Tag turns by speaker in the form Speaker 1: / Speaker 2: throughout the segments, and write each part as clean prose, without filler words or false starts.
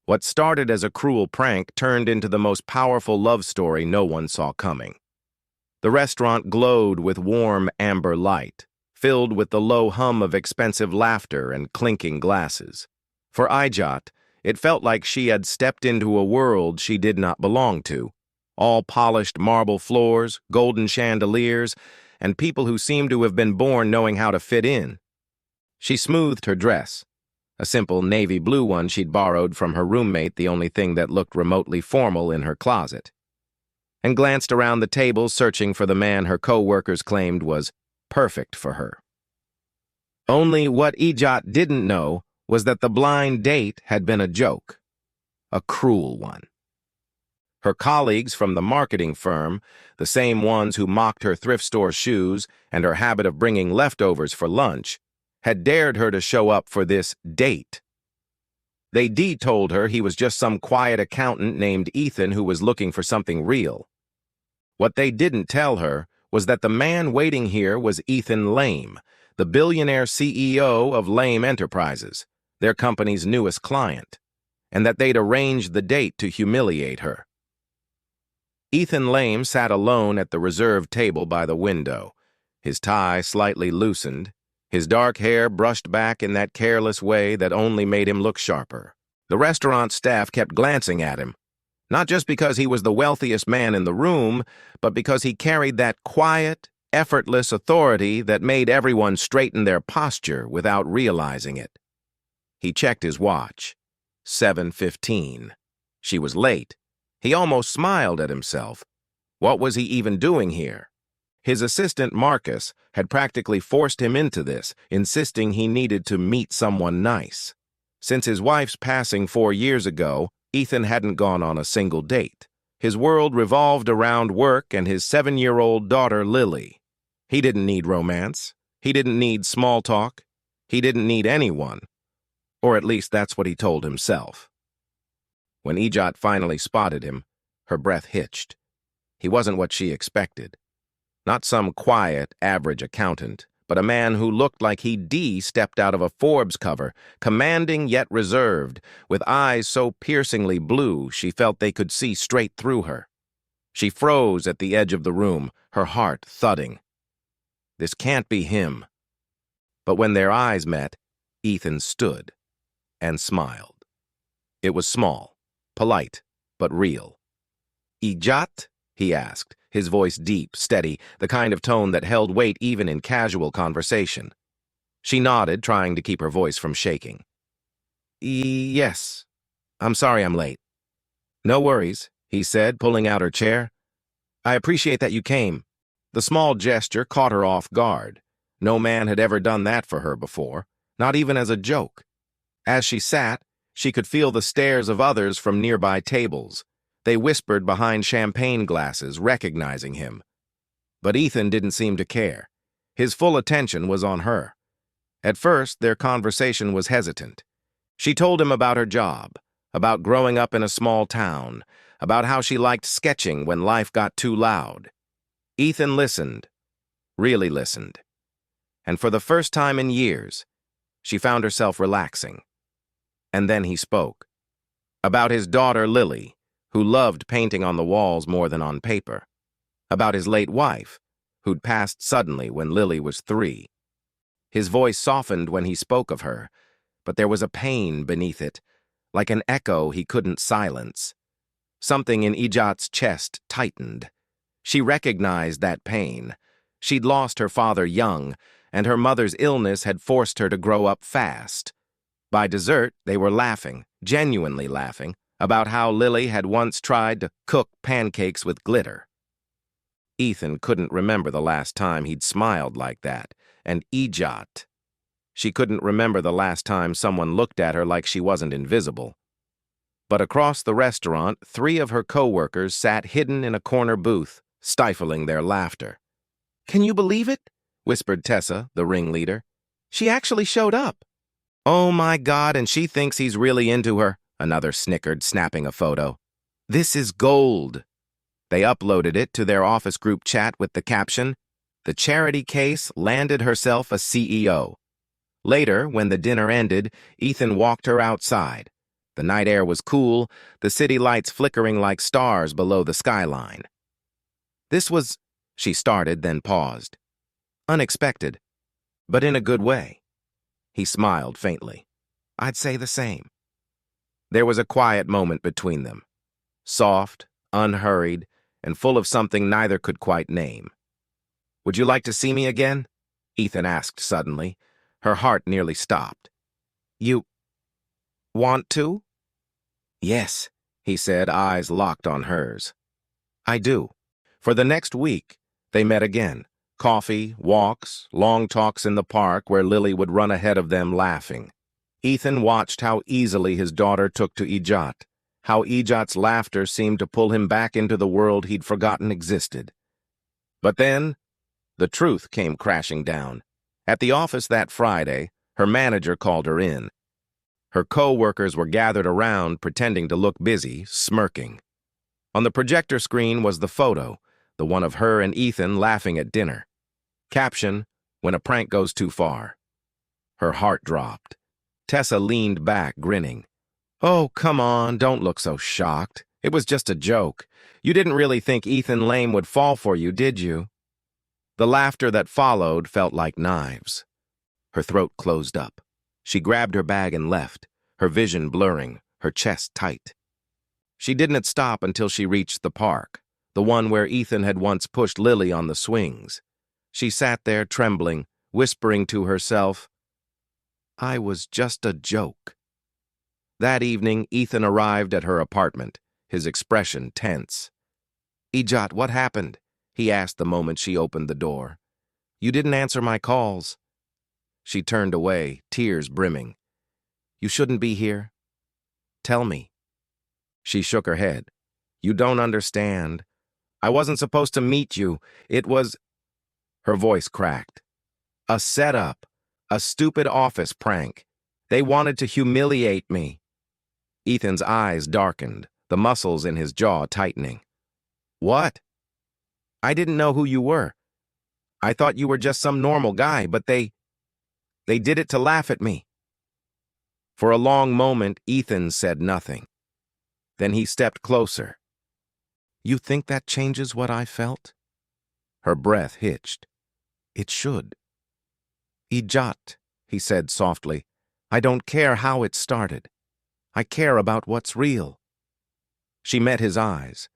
Speaker 1: What started as a cruel prank turned into the most powerful love story no one saw coming. The restaurant glowed with warm amber light, filled with the low hum of expensive laughter and clinking glasses. For Ijat, it felt like she had stepped into a world she did not belong to, all polished marble floors, golden chandeliers, and people who seemed to have been born knowing how to fit in. She smoothed her dress, a simple navy blue one she'd borrowed from her roommate, the only thing that looked remotely formal in her closet, and glanced around the table searching for the man her co-workers claimed was perfect for her. Only what Ijat didn't know was that the blind date had been a joke, a cruel one. Her colleagues from the marketing firm, the same ones who mocked her thrift store shoes and her habit of bringing leftovers for lunch, had dared her to show up for this date. They told her he was just some quiet accountant named Ethan who was looking for something real. What they didn't tell her was that the man waiting here was Ethan Laim, the billionaire CEO of Laim Enterprises, their company's newest client, and that they'd arranged the date to humiliate her. Ethan Laim sat alone at the reserved table by the window, his tie slightly loosened, his dark hair brushed back in that careless way that only made him look sharper. The restaurant staff kept glancing at him, not just because he was the wealthiest man in the room, but because he carried that quiet, effortless authority that made everyone straighten their posture without realizing it. He checked his watch. 7:15. She was late. He almost smiled at himself. What was he even doing here? His assistant, Marcus, had practically forced him into this, insisting he needed to meet someone nice. Since his wife's passing 4 years ago, Ethan hadn't gone on a single date. His world revolved around work and his 7-year-old daughter, Lily. He didn't need romance. He didn't need small talk. He didn't need anyone. Or at least that's what he told himself. When Ijat finally spotted him, her breath hitched. He wasn't what she expected. Not some quiet, average accountant, but a man who looked like he'd stepped out of a Forbes cover, commanding yet reserved, with eyes so piercingly blue she felt they could see straight through her. She froze at the edge of the room, her heart thudding. This can't be him. But when their eyes met, Ethan stood and smiled. It was small, polite, but real. "Ijat?" he asked, his voice deep, steady, the kind of tone that held weight even in casual conversation. She nodded, trying to keep her voice from shaking. "Yes. I'm sorry I'm late." "No worries," he said, pulling out her chair. "I appreciate that you came." The small gesture caught her off guard. No man had ever done that for her before, not even as a joke. As she sat, she could feel the stares of others from nearby tables. They whispered behind champagne glasses, recognizing him. But Ethan didn't seem to care. His full attention was on her. At first, their conversation was hesitant. She told him about her job, about growing up in a small town, about how she liked sketching when life got too loud. Ethan listened, really listened. And for the first time in years, she found herself relaxing. And then he spoke. About his daughter, Lily, who loved painting on the walls more than on paper. About his late wife, who'd passed suddenly when Lily was 3. His voice softened when he spoke of her, but there was a pain beneath it, like an echo he couldn't silence. Something in Ijat's chest tightened. She recognized that pain. She'd lost her father young, and her mother's illness had forced her to grow up fast. By dessert, they were laughing, genuinely laughing, about how Lily had once tried to cook pancakes with glitter. Ethan couldn't remember the last time he'd smiled like that, and Ijat. She couldn't remember the last time someone looked at her like she wasn't invisible. But across the restaurant, 3 of her co-workers sat hidden in a corner booth, stifling their laughter. "Can you believe it?" whispered Tessa, the ringleader. "She actually showed up." "Oh my God, and she thinks he's really into her," another snickered, snapping a photo. "This is gold." They uploaded it to their office group chat with the caption, "The charity case landed herself a CEO." Later, when the dinner ended, Ethan walked her outside. The night air was cool, the city lights flickering like stars below the skyline. This was, she started, then paused. Unexpected, but in a good way. He smiled faintly. I'd say the same. There was a quiet moment between them. Soft, unhurried, and full of something neither could quite name. Would you like to see me again? Ethan asked suddenly. Her heart nearly stopped. You want to? Yes, he said, eyes locked on hers. I do. For the next week, they met again. Coffee, walks, long talks in the park where Lily would run ahead of them laughing. Ethan watched how easily his daughter took to Ijat, how Ijat's laughter seemed to pull him back into the world he'd forgotten existed. But then, the truth came crashing down. At the office that Friday, her manager called her in. Her co-workers were gathered around, pretending to look busy, smirking. On the projector screen was the photo, the one of her and Ethan laughing at dinner. Caption, when a prank goes too far. Her heart dropped. Tessa leaned back, grinning. Oh, come on, don't look so shocked. It was just a joke. You didn't really think Ethan Laim would fall for you, did you? The laughter that followed felt like knives. Her throat closed up. She grabbed her bag and left, her vision blurring, her chest tight. She didn't stop until she reached the park, the one where Ethan had once pushed Lily on the swings. She sat there trembling, whispering to herself, I was just a joke. That evening, Ethan arrived at her apartment, his expression tense. Ijat, what happened? He asked the moment she opened the door. You didn't answer my calls. She turned away, tears brimming. You shouldn't be here. Tell me. She shook her head. You don't understand. I wasn't supposed to meet you. It was... Her voice cracked. A setup. A stupid office prank. They wanted to humiliate me. Ethan's eyes darkened, the muscles in his jaw tightening. What? I didn't know who you were. I thought you were just some normal guy, but they did it to laugh at me. For a long moment, Ethan said nothing. Then he stepped closer. You think that changes what I felt? Her breath hitched. It should. Ijat, he said softly, I don't care how it started. I care about what's real. She met his eyes,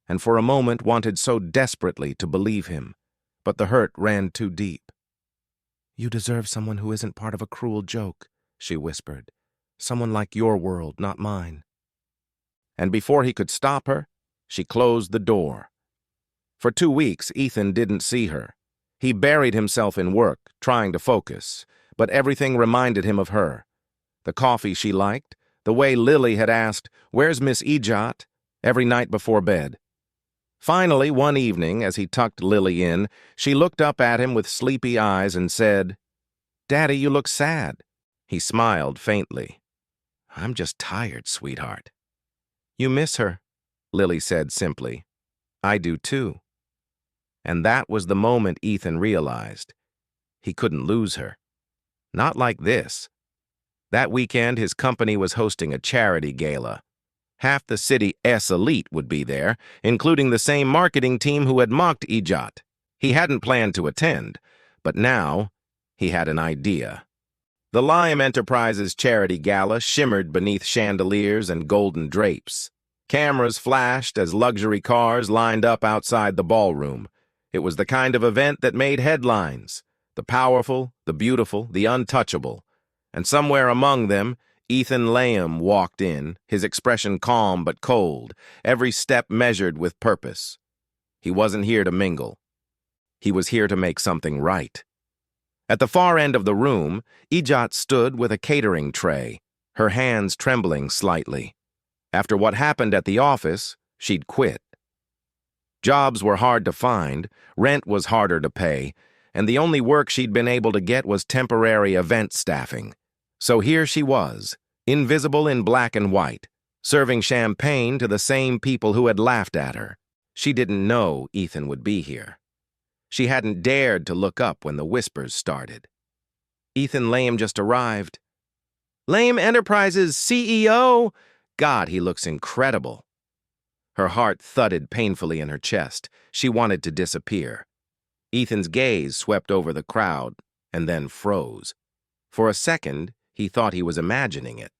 Speaker 1: and for a moment wanted so desperately to believe him, but the hurt ran too deep. You deserve someone who isn't part of a cruel joke, she whispered. Someone like your world, not mine. And before he could stop her, she closed the door. For 2 weeks, Ethan didn't see her. He buried himself in work, trying to focus, but everything reminded him of her. The coffee she liked, the way Lily had asked, Where's Miss Ijat? Every night before bed. Finally, one evening, as he tucked Lily in, she looked up at him with sleepy eyes and said, Daddy, you look sad. He smiled faintly. I'm just tired, sweetheart. You miss her, Lily said simply. I do too. And that was the moment Ethan realized. He couldn't lose her. Not like this. That weekend, his company was hosting a charity gala. Half the city's elite would be there, including the same marketing team who had mocked Ijat. He hadn't planned to attend, but now he had an idea. The Laim Enterprises charity gala shimmered beneath chandeliers and golden drapes. Cameras flashed as luxury cars lined up outside the ballroom. It was the kind of event that made headlines. The powerful, the beautiful, the untouchable. And somewhere among them, Ethan Laim walked in, his expression calm but cold, every step measured with purpose. He wasn't here to mingle. He was here to make something right. At the far end of the room, Ijat stood with a catering tray, her hands trembling slightly. After what happened at the office, she'd quit. Jobs were hard to find, rent was harder to pay, and the only work she'd been able to get was temporary event staffing. So here she was, invisible in black and white, serving champagne to the same people who had laughed at her. She didn't know Ethan would be here. She hadn't dared to look up when the whispers started. Ethan Laim just arrived. Laim Enterprises CEO! God, he looks incredible. Her heart thudded painfully in her chest. She wanted to disappear. Ethan's gaze swept over the crowd and then froze. For a second, he thought he was imagining it.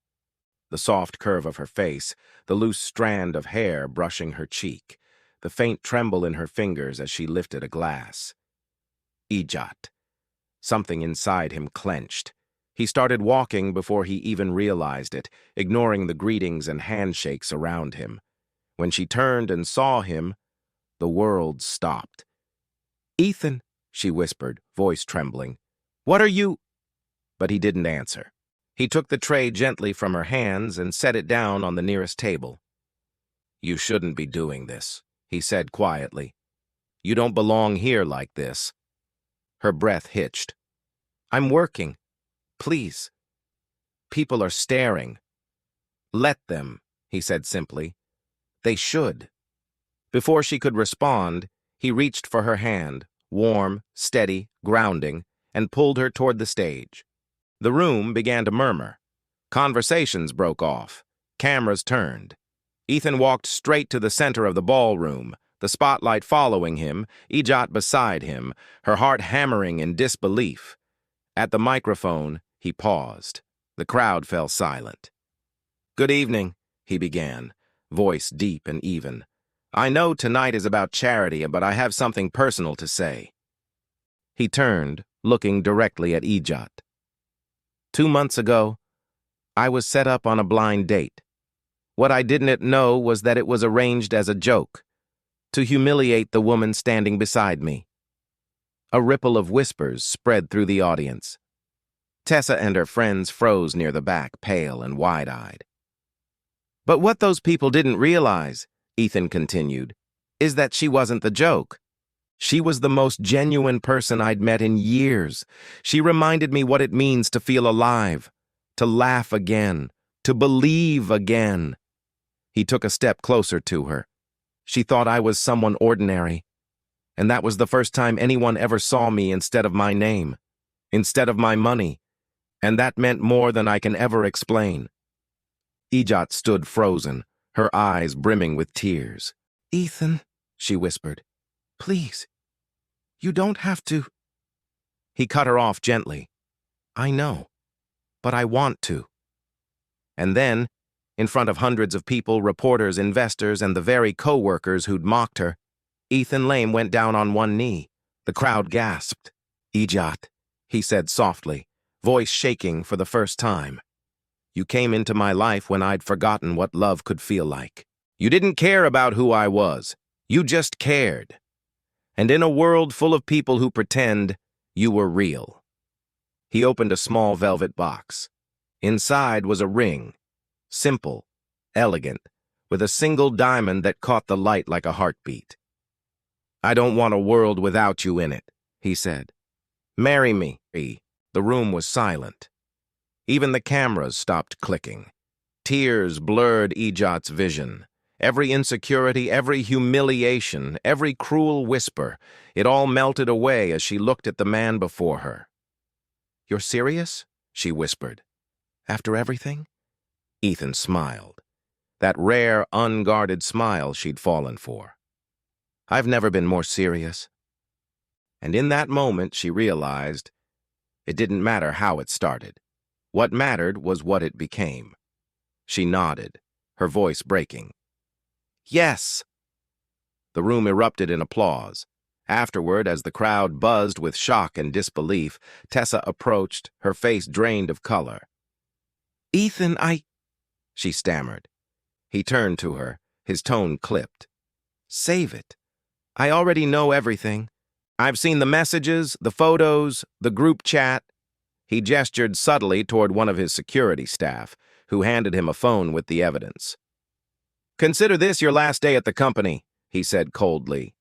Speaker 1: The soft curve of her face, the loose strand of hair brushing her cheek, the faint tremble in her fingers as she lifted a glass. Ijat. Something inside him clenched. He started walking before he even realized it, ignoring the greetings and handshakes around him. When she turned and saw him, the world stopped. "Ethan," she whispered, voice trembling. "What are you—" But he didn't answer. He took the tray gently from her hands and set it down on the nearest table. "You shouldn't be doing this," he said quietly. "You don't belong here like this." Her breath hitched. "I'm working. Please. People are staring." "Let them," he said simply. "They should." Before she could respond, he reached for her hand, warm, steady, grounding, and pulled her toward the stage. The room began to murmur. Conversations broke off. Cameras turned. Ethan walked straight to the center of the ballroom, the spotlight following him, Ijat beside him, her heart hammering in disbelief. At the microphone, he paused. The crowd fell silent. "Good evening," he began, voice deep and even. "I know tonight is about charity, but I have something personal to say." He turned, looking directly at Ijat. 2 months ago, I was set up on a blind date. What I didn't know was that it was arranged as a joke, to humiliate the woman standing beside me. A ripple of whispers spread through the audience. Tessa and her friends froze near the back, pale and wide-eyed. "But what those people didn't realize," Ethan continued, "is that she wasn't the joke. She was the most genuine person I'd met in years. She reminded me what it means to feel alive, to laugh again, to believe again." He took a step closer to her. She thought I was someone ordinary, and that was the first time anyone ever saw me instead of my name, instead of my money, and that meant more than I can ever explain. Ijat stood frozen, her eyes brimming with tears. "Ethan," she whispered, "please. You don't have to—" He cut her off gently. "I know, but I want to." And then, in front of hundreds of people, reporters, investors, and the very co-workers who'd mocked her, Ethan Laim went down on one knee. The crowd gasped. "Ijat," he said softly, voice shaking for the first time. "You came into my life when I'd forgotten what love could feel like. You didn't care about who I was. You just cared. And in a world full of people who pretend, you were real." He opened a small velvet box. Inside was a ring, simple, elegant, with a single diamond that caught the light like a heartbeat. "I don't want a world without you in it," he said. "Marry me." The room was silent. Even the cameras stopped clicking. Tears blurred Ijat's vision. Every insecurity, every humiliation, every cruel whisper, it all melted away as she looked at the man before her. "You're serious?" she whispered. "After everything?" Ethan smiled. That rare, unguarded smile she'd fallen for. "I've never been more serious." And in that moment, she realized it didn't matter how it started. What mattered was what it became. She nodded, her voice breaking. "Yes!" The room erupted in applause. Afterward, as the crowd buzzed with shock and disbelief, Tessa approached, her face drained of color. "Ethan, she stammered. He turned to her, his tone clipped. "Save it. I already know everything. I've seen the messages, the photos, the group chat." He gestured subtly toward one of his security staff, who handed him a phone with the evidence. "Consider this your last day at the company," he said coldly.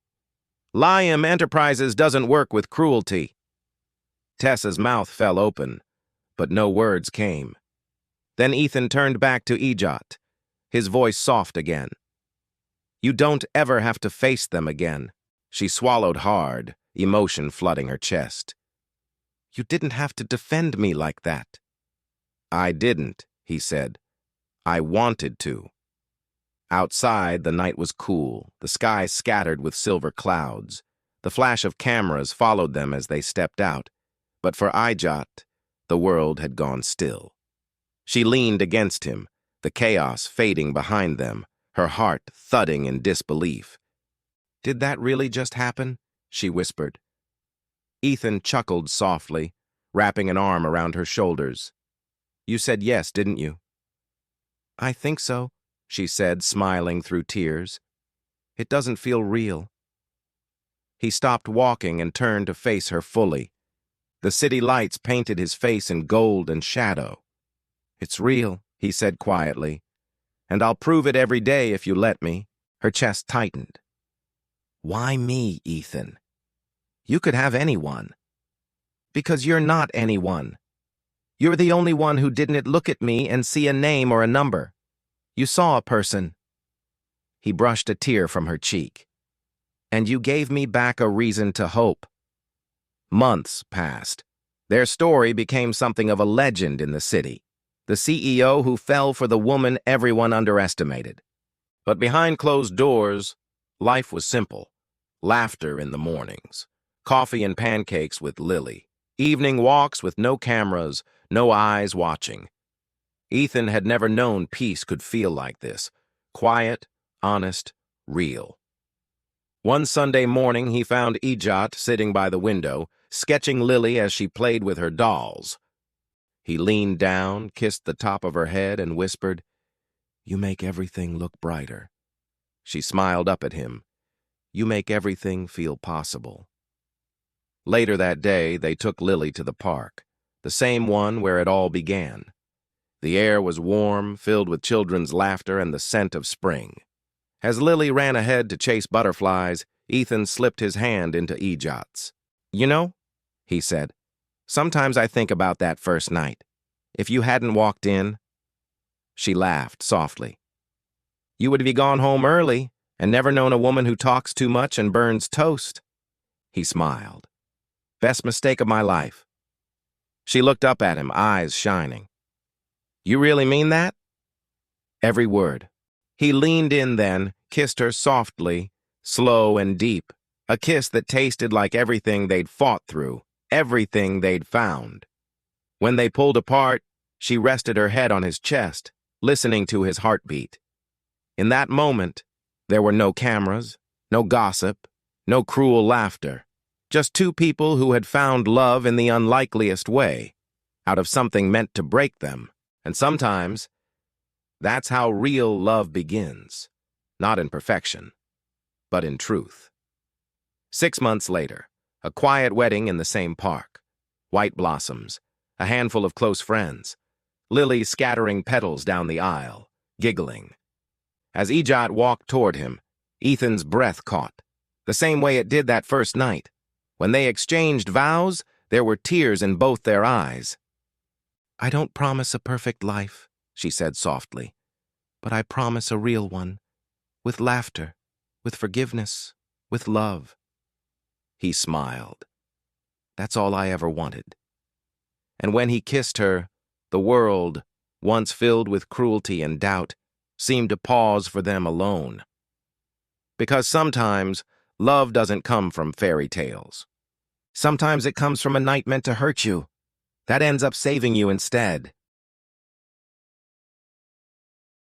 Speaker 1: "Laim Enterprises doesn't work with cruelty." Tessa's mouth fell open, but no words came. Then Ethan turned back to Ijat, his voice soft again. "You don't ever have to face them again." She swallowed hard, emotion flooding her chest. "You didn't have to defend me like that." I didn't, he said. I wanted to. Outside, the night was cool, the sky scattered with silver clouds. The flash of cameras followed them as they stepped out. But for Ijat, the world had gone still. She leaned against him, the chaos fading behind them, her heart thudding in disbelief. "Did that really just happen?" she whispered. Ethan chuckled softly, wrapping an arm around her shoulders. "You said yes, didn't you?" "I think so," she said, smiling through tears. "It doesn't feel real." He stopped walking and turned to face her fully. The city lights painted his face in gold and shadow. "It's real," he said quietly, "and I'll prove it every day if you let me." Her chest tightened. "Why me, Ethan? You could have anyone." "Because you're not anyone. You're the only one who didn't look at me and see a name or a number. You saw a person." He brushed a tear from her cheek. "And you gave me back a reason to hope." Months passed. Their story became something of a legend in the city. The CEO who fell for the woman everyone underestimated. But behind closed doors, life was simple. Laughter in the mornings, coffee and pancakes with Lily, evening walks with no cameras, no eyes watching. Ethan had never known peace could feel like this. Quiet, honest, real. One Sunday morning, he found Ijat sitting by the window, sketching Lily as she played with her dolls. He leaned down, kissed the top of her head, and whispered, "You make everything look brighter." She smiled up at him. "You make everything feel possible." Later that day, they took Lily to the park, the same one where it all began. The air was warm, filled with children's laughter and the scent of spring. As Lily ran ahead to chase butterflies, Ethan slipped his hand into Ijat's. "You know," he said, "sometimes I think about that first night. If you hadn't walked in." She laughed softly. "You would be gone home early and never known a woman who talks too much and burns toast." He smiled. "Best mistake of my life." She looked up at him, eyes shining. "You really mean that?" "Every word." He leaned in then, kissed her softly, slow and deep, a kiss that tasted like everything they'd fought through, everything they'd found. When they pulled apart, she rested her head on his chest, listening to his heartbeat. In that moment, there were no cameras, no gossip, no cruel laughter, just two people who had found love in the unlikeliest way, out of something meant to break them. And sometimes, that's how real love begins, not in perfection, but in truth. 6 months later, a quiet wedding in the same park. White blossoms, a handful of close friends, Lily scattering petals down the aisle, giggling. As Ijat walked toward him, Ethan's breath caught, the same way it did that first night. When they exchanged vows, there were tears in both their eyes. "I don't promise a perfect life," she said softly, "but I promise a real one, with laughter, with forgiveness, with love." He smiled. "That's all I ever wanted." And when he kissed her, the world, once filled with cruelty and doubt, seemed to pause for them alone. Because sometimes, love doesn't come from fairy tales. Sometimes it comes from a night meant to hurt you. That ends up saving you instead.